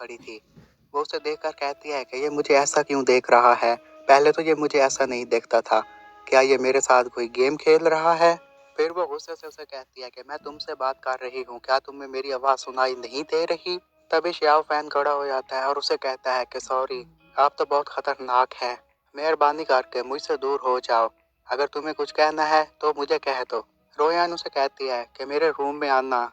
खड़ी थी। वो उसे देखकर कहती है कि ये मुझे ऐसा क्यों देख रहा है? पहले तो ये मुझे ऐसा नहीं देखता था। क्या ये मेरे साथ कोई गेम खेल रहा है? फिर वो गुस्से से उसे कहती है कि मैं तुमसे बात कर रही हूँ, क्या तुम्हें मेरी आवाज़ सुनाई नहीं दे रही? तभी शियाओ फैन खड़ा हो जाता है और उसे कहता है कि सॉरी, आप तो बहुत खतरनाक हैं। मेहरबानी करके मुझसे दूर हो जाओ। अगर तुम्हें कुछ कहना है तो मुझे कह दो। रोयान उसे कहती है कि मेरे रूम में आना।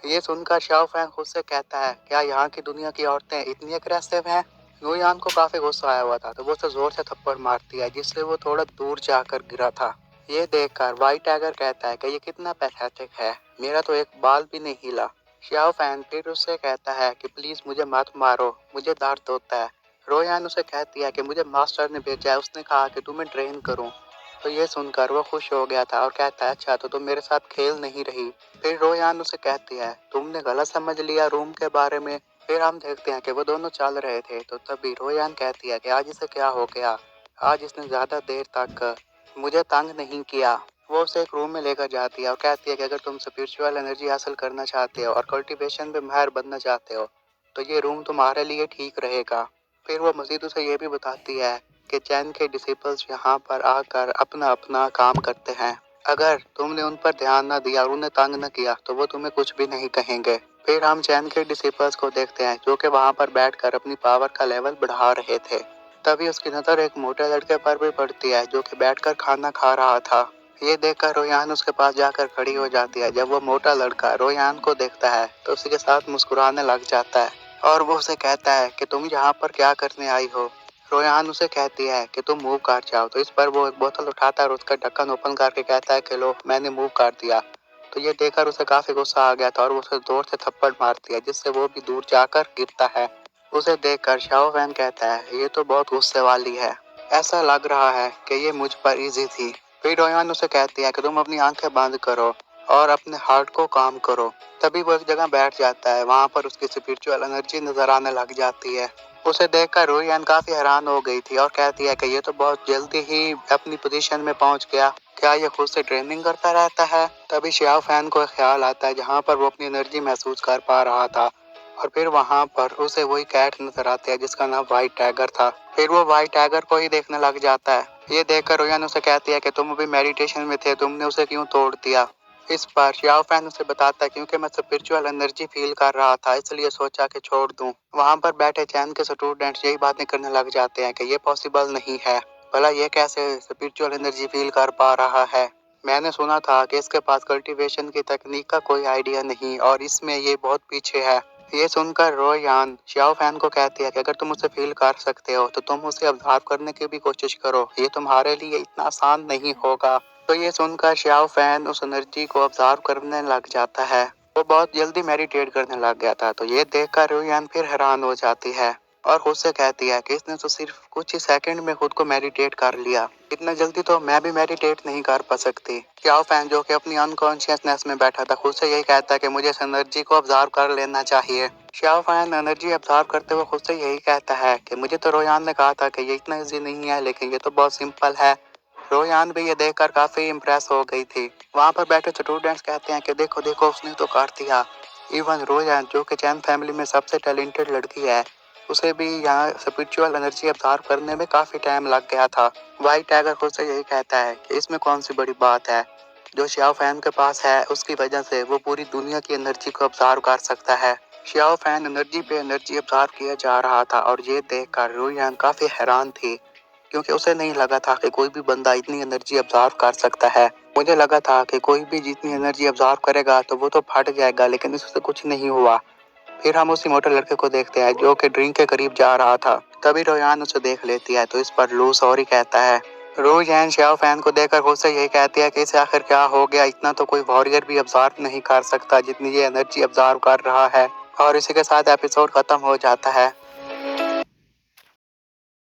ये सुनकर शाओ फैन खुद से कहता है, क्या यहाँ की दुनिया की औरतें इतनी अग्रेसिव हैं? रोयान को काफी गुस्सा आया हुआ था तो वो उसे जोर से थप्पड़ मारती है, जिससे वो थोड़ा दूर जाकर गिरा था। ये देखकर व्हाइट टाइगर कहता है कि ये कितना पैथेटिक है, मेरा तो एक बाल भी नहीं हिला। शाओ फैन फिर उससे कहता है कि प्लीज मुझे मत मारो, मुझे दर्द होता है। रोयान उसे कहती है कि मुझे मास्टर ने भेजा है, उसने कहा कि तुम्हें ट्रेन करूं। तो ये सुनकर वो खुश हो गया था और कहता है, अच्छा तो तुम मेरे साथ खेल नहीं रही? फिर रोयान उसे कहती है, तुमने गलत समझ लिया रूम के बारे में। फिर हम देखते हैं कि वो दोनों चल रहे थे तो तभी रोयान कहती है कि आज इसे क्या हो गया, आज इसने ज्यादा देर तक मुझे तंग नहीं किया। वो उसे एक रूम में लेकर जाती है और कहती है कि अगर तुम स्पिरिचुअल एनर्जी हासिल करना चाहते हो और कल्टीवेशन में माहिर बनना चाहते हो तो ये रूम तुम्हारे लिए ठीक रहेगा। फिर वो मजीद उसे ये भी बताती है कि चैन के डिसिपल्स यहाँ पर आकर अपना अपना काम करते हैं। अगर तुमने उन पर ध्यान न दिया और उन्हें तंग न किया तो वो तुम्हें कुछ भी नहीं कहेंगे। फिर हम चैन के डिसिपल्स को देखते हैं जो कि वहाँ पर बैठकर अपनी पावर का लेवल बढ़ा रहे थे। तभी उसकी नजर एक मोटे लड़के पर भी पड़ती है जो कि बैठकर खाना खा रहा था। ये देखकर रोयान उसके पास जाकर खड़ी हो जाती है। जब वो मोटा लड़का रोयान को देखता है तो उसी के साथ मुस्कुराने लग जाता है और वो उसे कहता है कि तुम यहाँ पर क्या करने आई हो? रोयान उसे कहती है कि तुम मुंह काट जाओ। तो इस पर वो एक बोतल उठाता है और उसका ढक्कन ओपन करके कहता है कि लो, मैंने मुंह काट दिया। तो ये देखकर उसे काफी गुस्सा आ गया था और वो उसे जोर से थप्पड़ मारती है, जिससे वो भी दूर जाकर गिरता है। उसे देखकर शाओ फैन कहता है, ये तो बहुत गुस्से वाली है, ऐसा लग रहा है कि ये मुझ पर इजी थी। फिर रोयान उसे कहती है कि तुम अपनी आंखें बंद करो और अपने हार्ट को काम करो। तभी वो एक जगह बैठ जाता है, वहां पर उसकी स्पिरिचुअल एनर्जी नजर आने लग जाती है। उसे देखकर रोयान काफी हैरान हो गई थी और कहती है कि ये तो बहुत जल्दी ही अपनी पोजीशन में पहुंच गया, क्या ये खुद से ट्रेनिंग करता रहता है? तभी शियाओ फैन को एक ख्याल आता है जहाँ पर वो अपनी एनर्जी महसूस कर पा रहा था और फिर वहां पर उसे वही कैट नजर आती है जिसका नाम व्हाइट टाइगर था। फिर वो व्हाइट टाइगर को ही देखने लग जाता है। ये देखकर रोयान उसे कहती है कि तुम अभी मेडिटेशन में थे, तुमने उसे क्यों तोड़ दिया? इस पर शाओ फैन उसे बताता है क्योंकि मैं स्पिरिचुअल एनर्जी फील कर रहा था, इसलिए सोचा कि छोड़ दूं। वहां पर बैठे चैन के स्टूडेंट्स यही बातें करने लग जाते हैं कि ये पॉसिबल नहीं है, भला ये कैसे स्पिरिचुअल एनर्जी फील कर पा रहा है? मैंने सुना था कि इसके पास कल्टीवेशन की तकनीक का कोई आइडिया नहीं और इसमें ये बहुत पीछे है। ये सुनकर रोयान शाओ फैन को कहती है कि अगर तुम उसे फील कर सकते हो तो तुम उसे ऑब्जर्व करने की भी कोशिश करो, ये तुम्हारे लिए इतना आसान नहीं होगा। तो ये सुनकर शाओ फैन उस एनर्जी को ऑब्जर्व करने लग जाता है। वो बहुत जल्दी मेडिटेट करने लग गया था। तो ये देखकर रोयान फिर हैरान हो जाती है और खुद से कहती है कि इसने तो सिर्फ कुछ ही सेकंड में खुद को मेडिटेट कर लिया, इतना जल्दी तो मैं भी मेडिटेट नहीं कर पा सकती। शाओ फैन जो कि अपनी अनकॉन्शियसनेस में बैठा था खुद से यही कहता है कि मुझे इस एनर्जी को ऑब्जर्व कर लेना चाहिए। शाओ फैन एनर्जी ऑब्जर्व करते हुए खुद से यही कहता है कि मुझे तो रोयान ने कहा था कि ये इतना इजी नहीं है, लेकिन ये तो बहुत सिंपल है। रोयान भी ये देखकर काफी इम्प्रेस हो गई थी। वहां पर बैठे स्टूडेंट्स कहते हैं कि देखो देखो उसने तो कर दिया। इवन रोयान जो कि चैन फैमिली में सबसे टैलेंटेड लड़की है, उसे भी यहाँ स्पिरिचुअल एनर्जी ऑब्जर्व करने में काफी टाइम लग गया था। व्हाइट टाइगर खुद से यही कहता है कि इसमें कौन सी बड़ी बात है, जो शाओ फैन के पास है उसकी वजह से वो पूरी दुनिया की एनर्जी को ऑब्जर्व कर सकता है। शाओ फैन एनर्जी पे एनर्जी ऑब्जर्व किया जा रहा था और ये देखकर रोयान काफी हैरान थी, क्योंकि उसे नहीं लगा था कि कोई भी बंदा इतनी एनर्जी ऑब्जर्व कर सकता है। मुझे लगा था कि कोई भी जितनी एनर्जी ऑब्जर्व करेगा तो वो तो फट जाएगा, लेकिन इससे कुछ नहीं हुआ। फिर हम उसी मोटे लड़के को देखते हैं जो कि ड्रिंक के करीब जा रहा था। तभी रोयान उसे देख लेती है तो इस पर लू सॉरी कहता है। रोयान शाओ फैन को देखकर खुद से यही कहती है कि इसे आखिर क्या हो गया, इतना तो कोई वॉरियर भी ऑब्जर्व नहीं कर सकता जितनी ये एनर्जी ऑब्जर्व कर रहा है। और इसी के साथ एपिसोड खत्म हो जाता है।